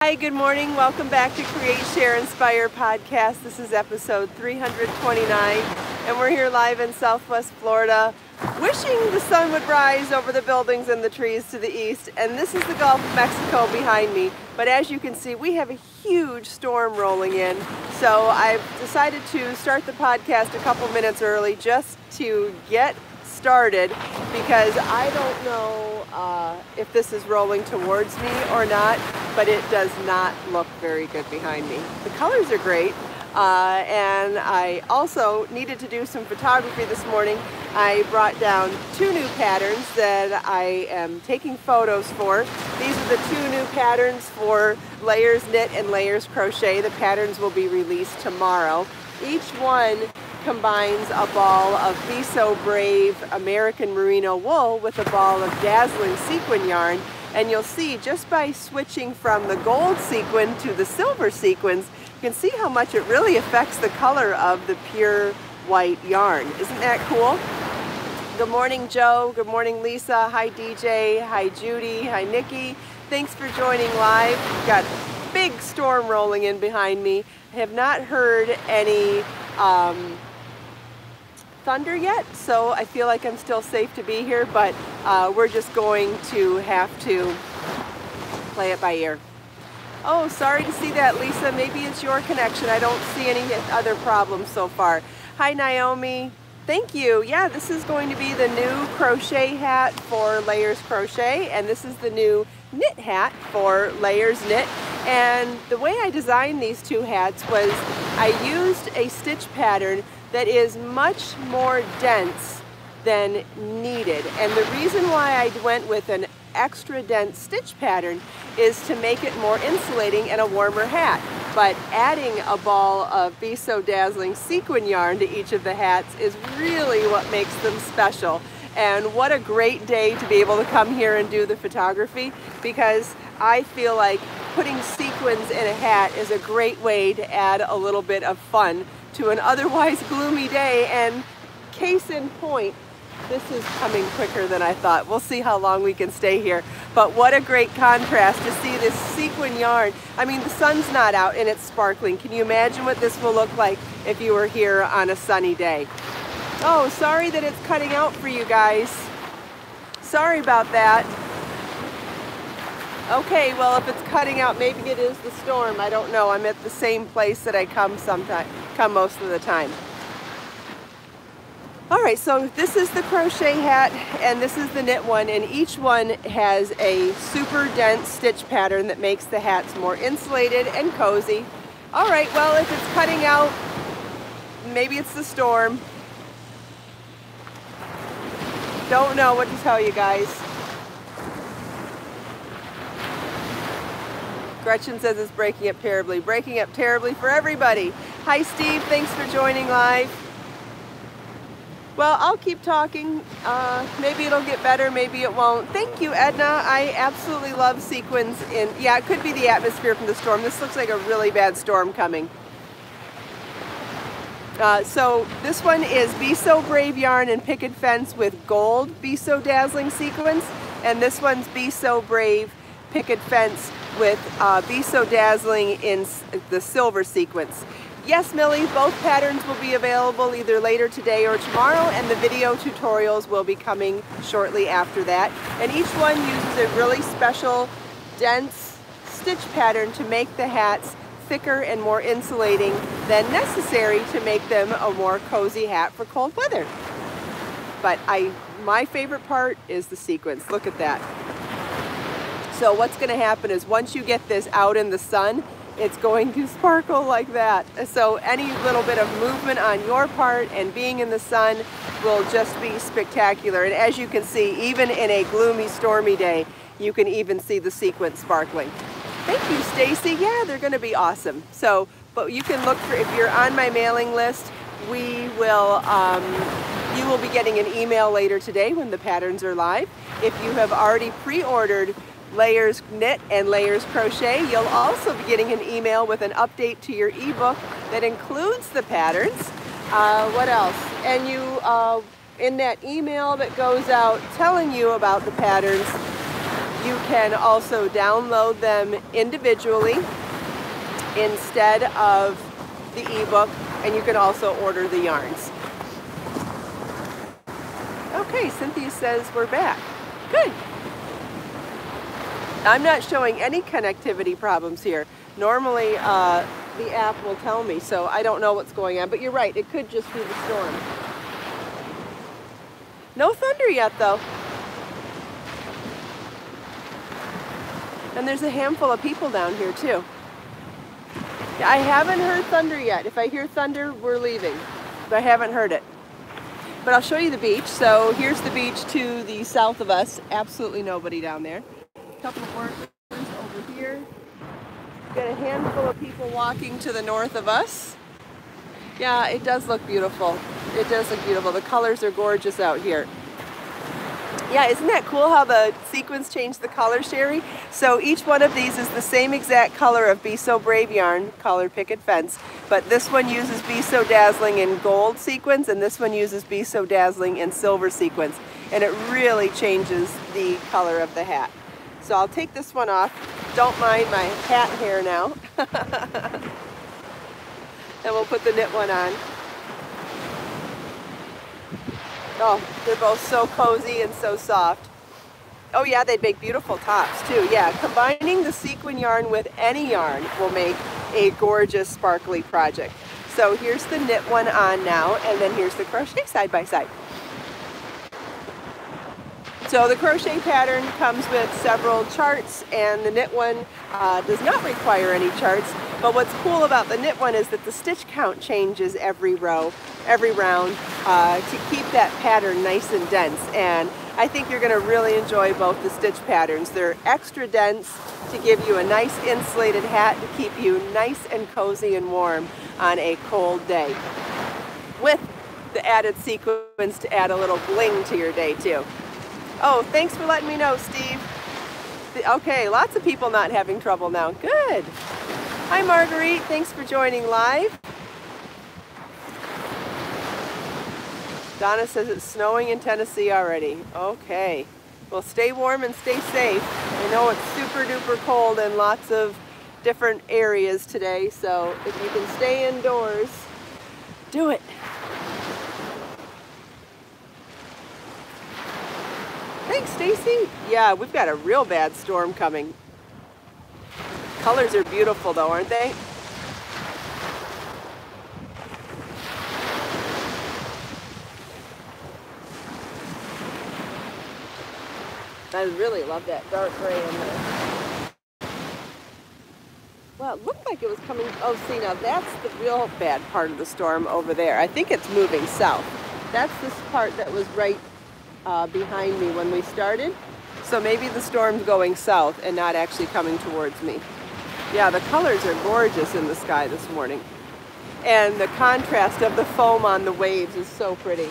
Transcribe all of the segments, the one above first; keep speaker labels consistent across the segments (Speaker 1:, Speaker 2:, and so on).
Speaker 1: Hi, good morning. Welcome back to Create, Share, Inspire podcast. This is episode 329, and we're here live in Southwest Florida, wishing the sun would rise over the buildings and the trees to the east. And this is the Gulf of Mexico behind me. But as you can see, we have a huge storm rolling in. So I've decided to start the podcast a couple minutes early just to get started, because I don't know if this is rolling towards me or not, but it does not look very good behind me. The colors are great, and I also needed to do some photography this morning. I brought down two new patterns that I am taking photos for. These are the two new patterns for Layers Knit and Layers Crochet. The patterns will be released tomorrow. Each one combines a ball of Be So Brave American Merino wool with a ball of dazzling sequin yarn. And you'll see, just by switching from the gold sequin to the silver sequins, you can see how much it really affects the color of the pure white yarn. Isn't that cool? Good morning, Joe. Good morning, Lisa. Hi, DJ. Hi, Judy. Hi, Nikki. Thanks for joining live. We've got a big storm rolling in behind me. I have not heard any thunder yet, so I feel like I'm still safe to be here, but we're just going to have to play it by ear. Oh, sorry to see that, Lisa. Maybe it's your connection. I don't see any other problems so far. Hi, Naomi. Thank you. Yeah, this is going to be the new crochet hat for Layers Crochet, and this is the new knit hat for Layers Knit. And the way I designed these two hats was I used a stitch pattern that is much more dense than needed. And the reason why I went with an extra dense stitch pattern is to make it more insulating and a warmer hat. But adding a ball of Be So Dazzling sequin yarn to each of the hats is really what makes them special. And what a great day to be able to come here and do the photography, because I feel like putting sequins in a hat is a great way to add a little bit of fun to an otherwise gloomy day. And case in point, this is coming quicker than I thought. We'll see how long we can stay here. But what a great contrast to see this sequin yarn. I mean, the sun's not out and it's sparkling. Can you imagine what this will look like if you were here on a sunny day? Oh, sorry that it's cutting out for you guys. Sorry about that. Okay, well, if it's cutting out, maybe it is the storm. I don't know. I'm at the same place that I come most of the time. All right, so this is the crochet hat and this is the knit one, and each one has a super dense stitch pattern that makes the hats more insulated and cozy. All right, well, if it's cutting out, maybe it's the storm. Don't know what to tell you guys. Gretchen says it's breaking up terribly. Breaking up terribly for everybody. Hi, Steve. Thanks for joining live. Well, I'll keep talking. Maybe it'll get better. Maybe it won't. Thank you, Edna. I absolutely love sequins in... Yeah, it could be the atmosphere from the storm. This looks like a really bad storm coming. So this one is Be So Brave yarn and picket fence with gold Be So Dazzling sequins. And this one's Be So Brave picket fence with Be So Dazzling in the silver sequence. Yes, Millie, both patterns will be available either later today or tomorrow, and the video tutorials will be coming shortly after that. And each one uses a really special, dense stitch pattern to make the hats thicker and more insulating than necessary to make them a more cozy hat for cold weather. But my favorite part is the sequins. Look at that. So what's going to happen is once you get this out in the sun, it's going to sparkle like that. So any little bit of movement on your part and being in the sun will just be spectacular. And as you can see, even in a gloomy, stormy day, you can even see the sequins sparkling. Thank you, Stacy. Yeah, they're going to be awesome. So, but you can look for, if you're on my mailing list, you will be getting an email later today when the patterns are live. If you have already pre-ordered Layers Knit and Layers Crochet, you'll also be getting an email with an update to your ebook that includes the patterns. What else? And you, in that email that goes out telling you about the patterns, you can also download them individually instead of the ebook, and you can also order the yarns. Okay, Cynthia says we're back. Good. I'm not showing any connectivity problems here. Normally the app will tell me, so I don't know what's going on, but you're right, it could just be the storm. No thunder yet though. And there's a handful of people down here too. I haven't heard thunder yet. If I hear thunder, we're leaving, but I haven't heard it. But I'll show you the beach. So here's the beach to the south of us. Absolutely nobody down there. A couple of workers over here. Got a handful of people walking to the north of us. Yeah, it does look beautiful. It does look beautiful. The colors are gorgeous out here. Yeah, isn't that cool how the sequins change the color, Sherry? So each one of these is the same exact color of Be So Brave yarn, colored picket fence, but this one uses Be So Dazzling in gold sequins, and this one uses Be So Dazzling in silver sequins, and it really changes the color of the hat. So I'll take this one off. Don't mind my hat hair now. And we'll put the knit one on. Oh, they're both so cozy and so soft. Oh yeah, they'd make beautiful tops too. Yeah, combining the sequin yarn with any yarn will make a gorgeous sparkly project. So here's the knit one on now, and then here's the crochet side by side. So the crochet pattern comes with several charts, and the knit one does not require any charts. But what's cool about the knit one is that the stitch count changes every row, every round, to keep that pattern nice and dense. And I think you're going to really enjoy both the stitch patterns. They're extra dense to give you a nice insulated hat to keep you nice and cozy and warm on a cold day, with the added sequins to add a little bling to your day too. Oh, thanks for letting me know, Steve. Okay, lots of people not having trouble now. Good. Hi, Marguerite. Thanks for joining live. Donna says it's snowing in Tennessee already. Okay. Well, stay warm and stay safe. I know it's super duper cold in lots of different areas today, so if you can stay indoors, do it. Thanks, Stacy. Yeah, we've got a real bad storm coming. Colors are beautiful though, aren't they? I really love that dark gray in there. Well, it looked like it was coming, oh, see, now that's the real bad part of the storm over there. I think it's moving south. That's this part that was right behind me when we started. So maybe the storm's going south and not actually coming towards me. Yeah, the colors are gorgeous in the sky this morning. And the contrast of the foam on the waves is so pretty.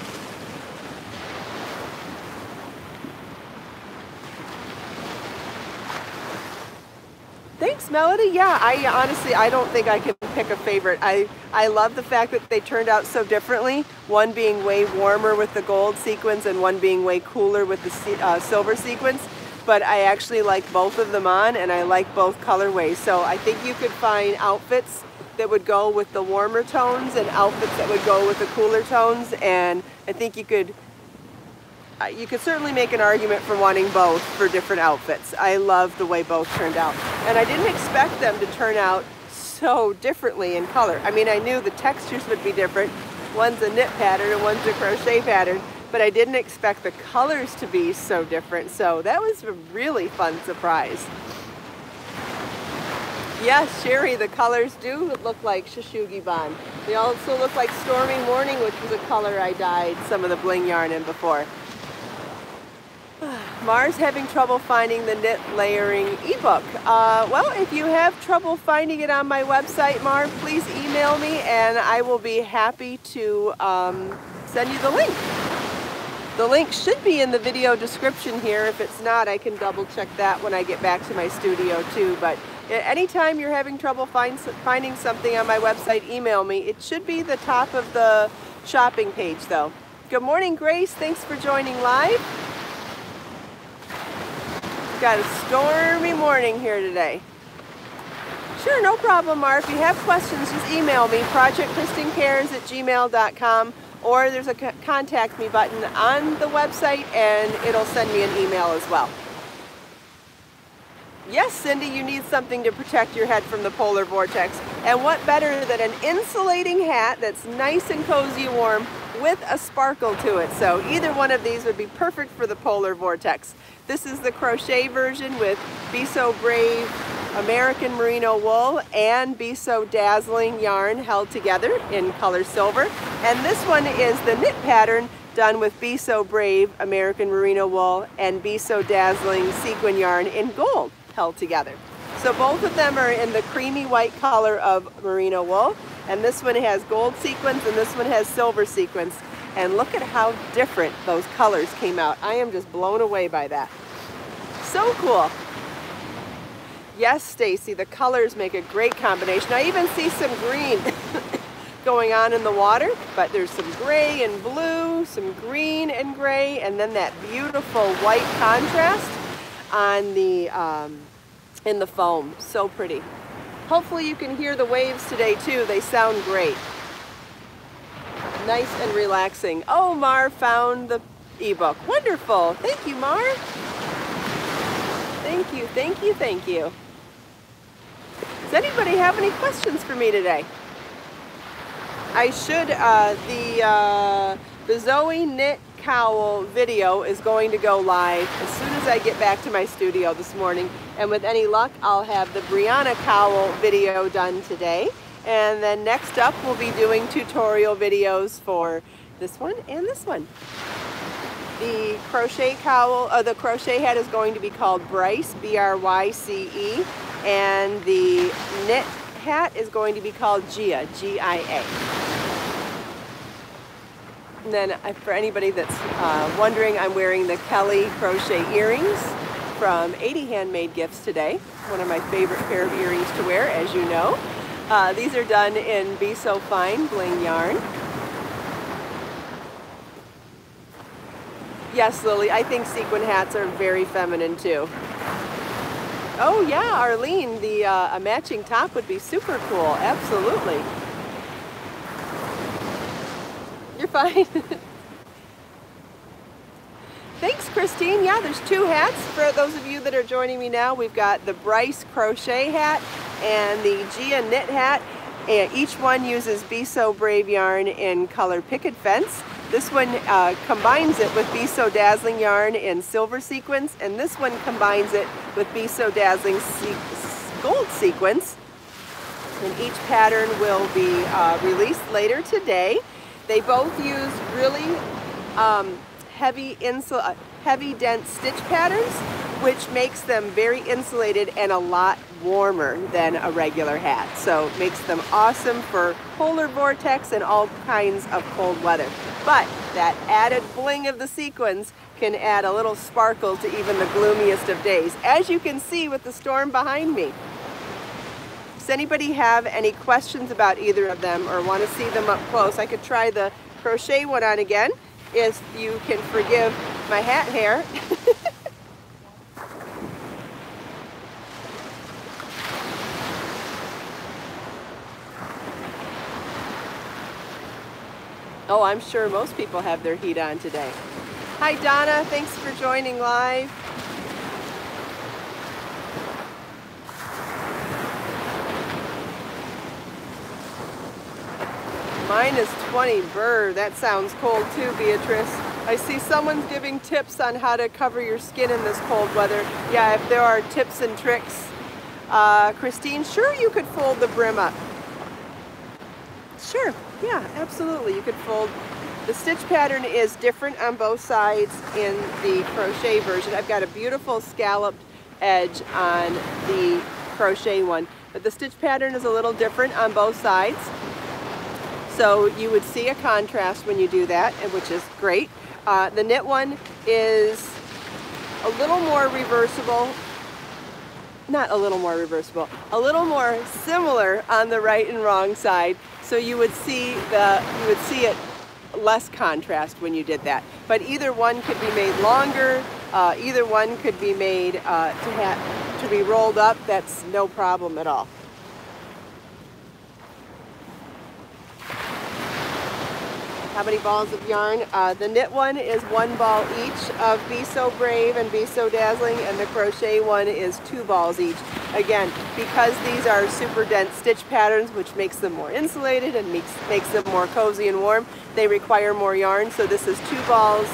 Speaker 1: Thanks, Melody. Yeah, I honestly, I don't think I can pick a favorite. I love the fact that they turned out so differently. One being way warmer with the gold sequins and one being way cooler with the silver sequins. But I actually like both of them on, and I like both colorways. So I think you could find outfits that would go with the warmer tones and outfits that would go with the cooler tones. And I think you could certainly make an argument for wanting both for different outfits. I love the way both turned out. And I didn't expect them to turn out so differently in color. I mean, I knew the textures would be different. One's a knit pattern and one's a crochet pattern, but I didn't expect the colors to be so different. So that was a really fun surprise. Yes, Sherry, the colors do look like Shushugi Bond. They also look like Stormy Morning, which was a color I dyed some of the bling yarn in before. Mar's having trouble finding the knit layering ebook. Well, if you have trouble finding it on my website, Mar, please email me and I will be happy to send you the link. The link should be in the video description here. If it's not, I can double check that when I get back to my studio too. But anytime you're having trouble finding something on my website, email me. It should be the top of the shopping page though. Good morning, Grace. Thanks for joining live. got a stormy morning here today. Sure, no problem, Mar. If you have questions, just email me, projectkristincares@gmail.com, or there's a contact me button on the website and it'll send me an email as well. Yes, Cindy, you need something to protect your head from the polar vortex. And what better than an insulating hat that's nice and cozy and warm with a sparkle to it. So either one of these would be perfect for the polar vortex. This is the crochet version with Be So Brave American Merino wool and Be So Dazzling yarn held together in color silver. And this one is the knit pattern done with Be So Brave American Merino wool and Be So Dazzling sequin yarn in gold held together. So both of them are in the creamy white color of merino wool, and this one has gold sequins and this one has silver sequins. And look at how different those colors came out. I am just blown away by that. So cool. Yes, Stacy, the colors make a great combination. I even see some green going on in the water, but there's some gray and blue, some green and gray, and then that beautiful white contrast on the in the foam. So pretty. Hopefully you can hear the waves today too. They sound great. Nice and relaxing. Oh, Mar found the ebook. Wonderful. Thank you, Mar. Thank you, thank you, thank you. Does anybody have any questions for me today? I should, the Zoe knit cowl video is going to go live as soon as I get back to my studio this morning, and with any luck I'll have the Brianna cowl video done today, and then next up we'll be doing tutorial videos for this one and this one. The crochet cowl, the crochet hat is going to be called Bryce, B-R-Y-C-E, and the knit hat is going to be called Gia, G-I-A. And then for anybody that's wondering, I'm wearing the Kelly crochet earrings from 80 Handmade Gifts today. One of my favorite pair of earrings to wear, as you know. These are done in Be So Fine bling yarn. Yes, Lily, I think sequin hats are very feminine too. Oh yeah, Arlene, a matching top would be super cool, absolutely. You're fine. Thanks, Christine. Yeah, there's two hats. For those of you that are joining me now, we've got the Bryce crochet hat and the Gia knit hat. And each one uses Be So Brave yarn in color picket fence. This one combines it with Be So Dazzling yarn in silver sequins, and this one combines it with Be So Dazzling gold sequins. And each pattern will be released later today. They both use really heavy dense stitch patterns, which makes them very insulated and a lot warmer than a regular hat. So it makes them awesome for polar vortex and all kinds of cold weather. But that added bling of the sequins can add a little sparkle to even the gloomiest of days, as you can see with the storm behind me. Does anybody have any questions about either of them or want to see them up close? I could try the crochet one on again, if you can forgive my hat hair. Oh, I'm sure most people have their heat on today. Hi Donna, thanks for joining live. -20, brr, that sounds cold too, Beatrice. I see someone's giving tips on how to cover your skin in this cold weather. Yeah, if there are tips and tricks. Christine, sure, you could fold the brim up. Sure, yeah, absolutely, you could fold. The stitch pattern is different on both sides in the crochet version. I've got a beautiful scalloped edge on the crochet one, but the stitch pattern is a little different on both sides. So you would see a contrast when you do that, which is great. The knit one is a little more reversible, not a little more reversible, a little more similar on the right and wrong side. So you would see it less contrast when you did that. But either one could be made longer Either one could be made to be rolled up. That's no problem at all. How many balls of yarn? The knit one is 1 ball each of Be So Brave and Be So Dazzling, and the crochet one is 2 balls each. Again, because these are super dense stitch patterns, which makes them more insulated and makes them more cozy and warm, they require more yarn. So this is 2 balls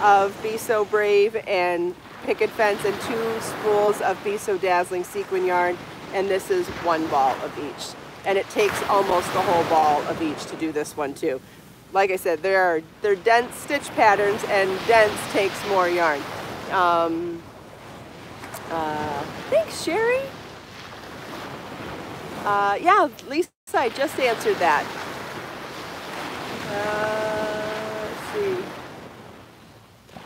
Speaker 1: of Be So Brave and Picket Fence and 2 spools of Be So Dazzling sequin yarn, and this is 1 ball of each. And it takes almost the whole ball of each to do this one too. Like I said, they're dense stitch patterns, and dense takes more yarn. Thanks, Sherry. Yeah, Lisa, I just answered that. Let's see.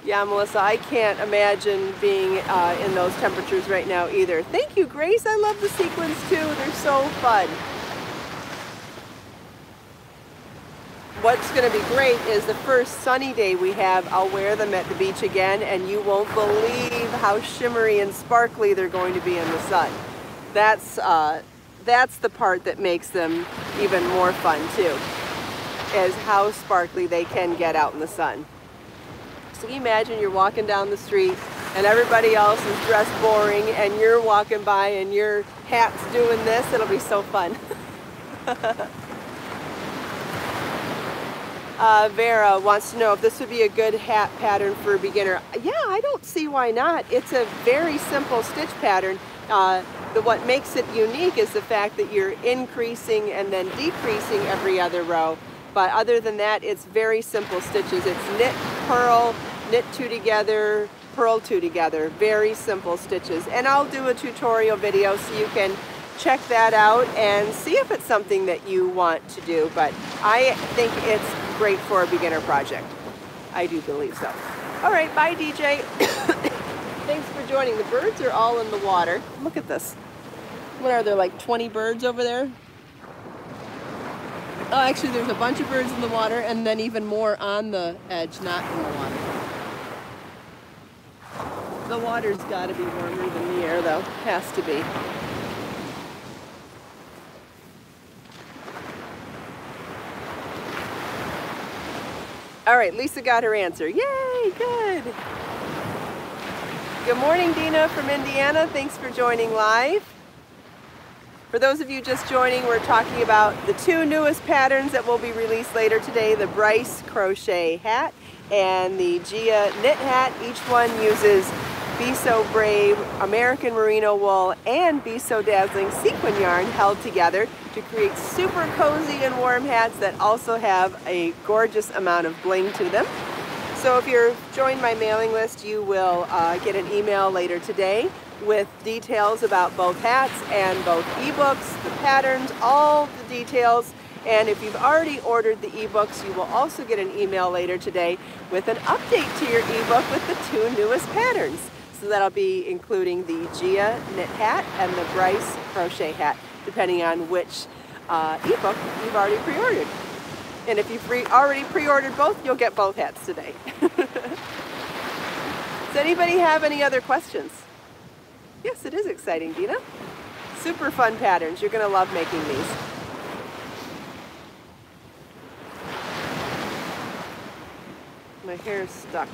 Speaker 1: Yeah, Melissa, I can't imagine being in those temperatures right now either. Thank you, Grace. I love the sequins too. They're so fun. What's going to be great is the first sunny day we have, I'll wear them at the beach again, and you won't believe how shimmery and sparkly they're going to be in the sun. That's the part that makes them even more fun too, is how sparkly they can get out in the sun. So you imagine you're walking down the street and everybody else is dressed boring and you're walking by and your hat's doing this. It'll be so fun. Vera wants to know if this would be a good hat pattern for a beginner. Yeah, I don't see why not. It's a very simple stitch pattern. What makes it unique is the fact that you're increasing and then decreasing every other row. But other than that, it's very simple stitches. It's knit, purl, knit 2 together, purl 2 together. Very simple stitches. And I'll do a tutorial video so you can check that out and see if it's something that you want to do. But I think it's great for a beginner project. I do believe so. All right, bye DJ. Thanks for joining. The birds are all in the water. Look at this. What are there, like 20 birds over there? Oh, actually there's a bunch of birds in the water and then even more on the edge, not in the water. The water's gotta be warmer than the air though. Has to be. All right, Lisa got her answer. Yay, good. Good morning, Dina from Indiana. Thanks for joining live. For those of you just joining, we're talking about the 2 newest patterns that will be released later today, the Bryce crochet hat and the Gia knit hat. Each one uses Be So Brave American merino wool and Be So Dazzling sequin yarn held together to create super cozy and warm hats that also have a gorgeous amount of bling to them. So if you're joined my mailing list, you will get an email later today with details about both hats and both ebooks, the patterns, all the details. And if you've already ordered the ebooks, you will also get an email later today with an update to your ebook with the 2 newest patterns. So that'll be including the Gia knit hat and the Bryce crochet hat, depending on which ebook you've already pre-ordered. And if you've already pre-ordered both, you'll get both hats today. Does anybody have any other questions? Yes, it is exciting, Dina. Super fun patterns. You're going to love making these. My hair's stuck.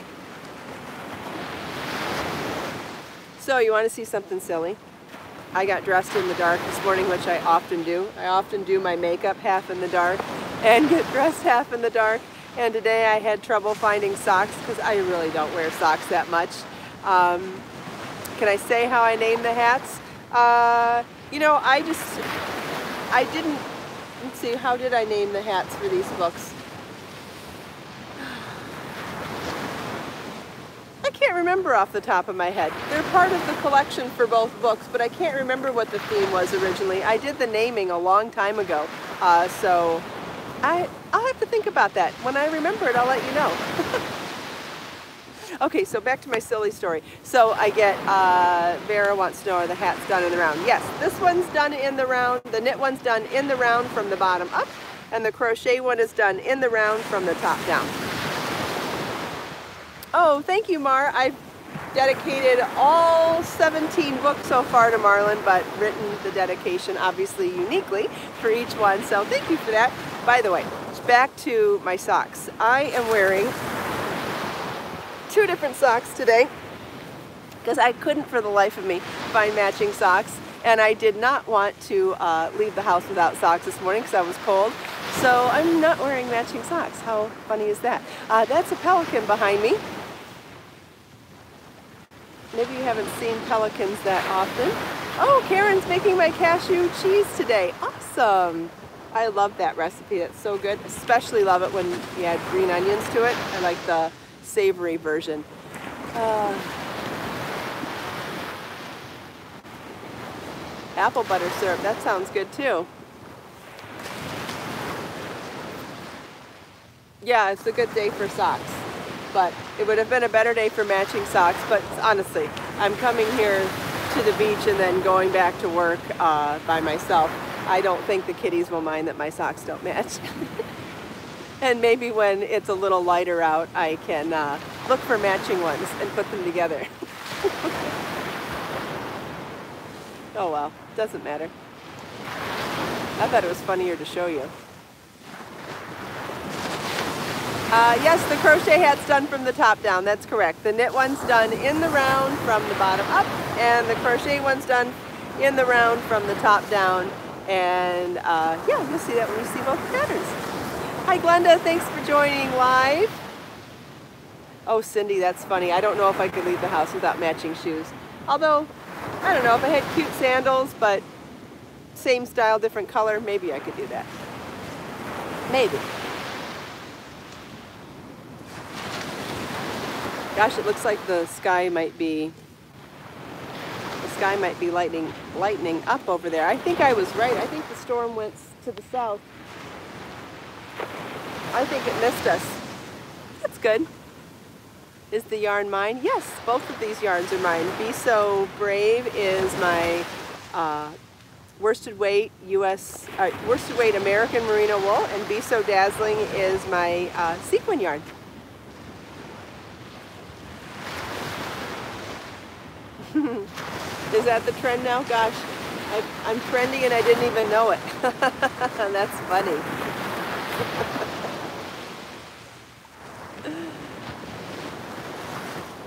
Speaker 1: So you want to see something silly? I got dressed in the dark this morning, which I often do. I often do my makeup half in the dark and get dressed half in the dark. And today I had trouble finding socks because I really don't wear socks that much. Can I say how I named the hats? You know, I didn't, let's see, how did I name the hats for these books? I can't remember off the top of my head. They're part of the collection for both books, but I can't remember what the theme was originally. I did the naming a long time ago, so I'll have to think about that. When I remember it, I'll let you know. Okay, so back to my silly story. So I get, Vera wants to know, are the hats done in the round? Yes, this one's done in the round. The knit one's done in the round from the bottom up, and the crochet one is done in the round from the top down. Oh, thank you, Mar. dedicated all 17 books so far to Marlin, but written the dedication obviously uniquely for each one. So thank you for that. By the way, back to my socks. I am wearing 2 different socks today because I couldn't for the life of me find matching socks, and I did not want to leave the house without socks this morning because I was cold. So I'm not wearing matching socks. How funny is that? That's a pelican behind me. Maybe you haven't seen pelicans that often. Oh, Karen's making my cashew cheese today. Awesome. I love that recipe. It's so good. Especially love it when you add green onions to it. I like the savory version. Apple butter syrup. That sounds good too. Yeah, it's a good day for socks. But it would have been a better day for matching socks. But honestly, I'm coming here to the beach and then going back to work by myself. I don't think the kitties will mind that my socks don't match. And maybe when it's a little lighter out, I can look for matching ones and put them together. Oh well, doesn't matter. I thought it was funnier to show you. Yes, the crochet hat's done from the top down. That's correct. The knit one's done in the round from the bottom up, and the crochet one's done in the round from the top down. And yeah, you'll see that when you see both patterns. Hi, Glenda. Thanks for joining live. Oh, Cindy, that's funny. I don't know if I could leave the house without matching shoes. Although, I don't know, if I had cute sandals, but same style, different color, maybe I could do that. Maybe. Gosh, it looks like the sky might be lightening up over there. I think I was right. I think the storm went to the south. I think it missed us. That's good. Is the yarn mine? Yes, both of these yarns are mine. Be So Brave is my worsted weight worsted weight American merino wool, and Be So Dazzling is my sequin yarn. Is that the trend now? Gosh, I'm trendy and I didn't even know it. That's funny.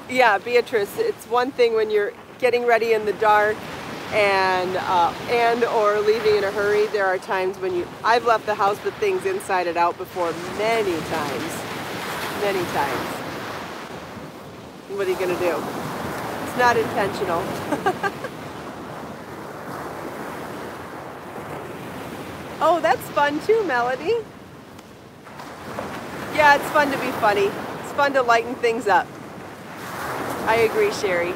Speaker 1: Yeah, Beatrice, it's one thing when you're getting ready in the dark and or leaving in a hurry. There are times when I've left the house with things inside and out before many times. Many times. What are you gonna do? It's not intentional. Oh, that's fun too, Melody. Yeah, it's fun to be funny. It's fun to lighten things up. I agree, Sherry.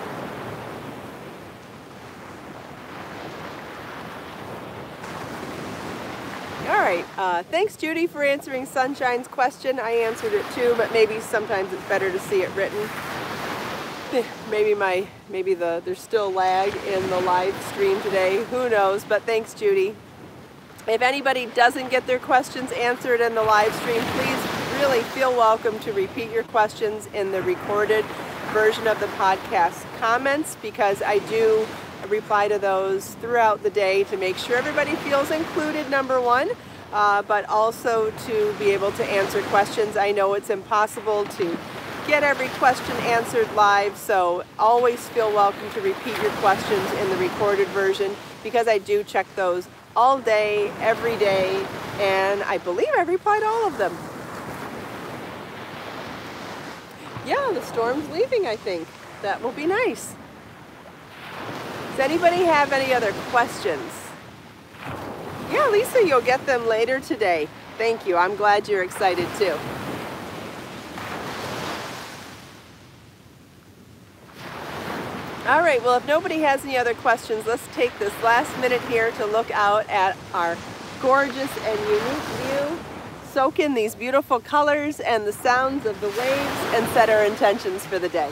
Speaker 1: All right, thanks Judy for answering Sunshine's question. I answered it too, but maybe sometimes it's better to see it written. Maybe there's still lag in the live stream today. Who knows? But thanks, Judy. If anybody doesn't get their questions answered in the live stream, please really feel welcome to repeat your questions in the recorded version of the podcast comments, because I do reply to those throughout the day to make sure everybody feels included, number one, but also to be able to answer questions. I know it's impossible to get every question answered live, so always feel welcome to repeat your questions in the recorded version, because I do check those all day, every day, and I believe I've replied to all of them. Yeah, the storm's leaving, I think. That will be nice. Does anybody have any other questions? Yeah, Lisa, you'll get them later today. Thank you. I'm glad you're excited too. All right, well, if nobody has any other questions, let's take this last minute here to look out at our gorgeous and unique view, soak in these beautiful colors and the sounds of the waves, and set our intentions for the day.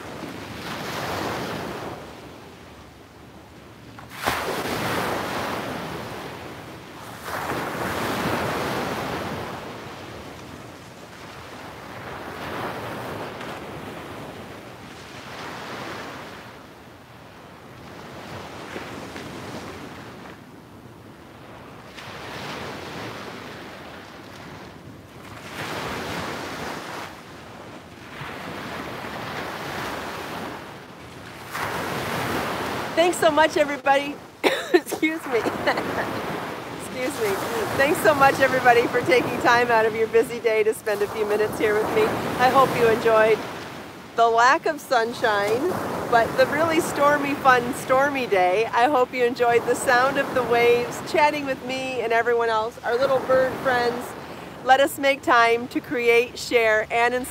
Speaker 1: Thanks so much, everybody. Excuse me. Excuse me. Thanks so much, everybody, for taking time out of your busy day to spend a few minutes here with me. I hope you enjoyed the lack of sunshine, but the really stormy, fun, stormy day. I hope you enjoyed the sound of the waves, chatting with me and everyone else, our little bird friends. Let us make time to create, share, and inspire.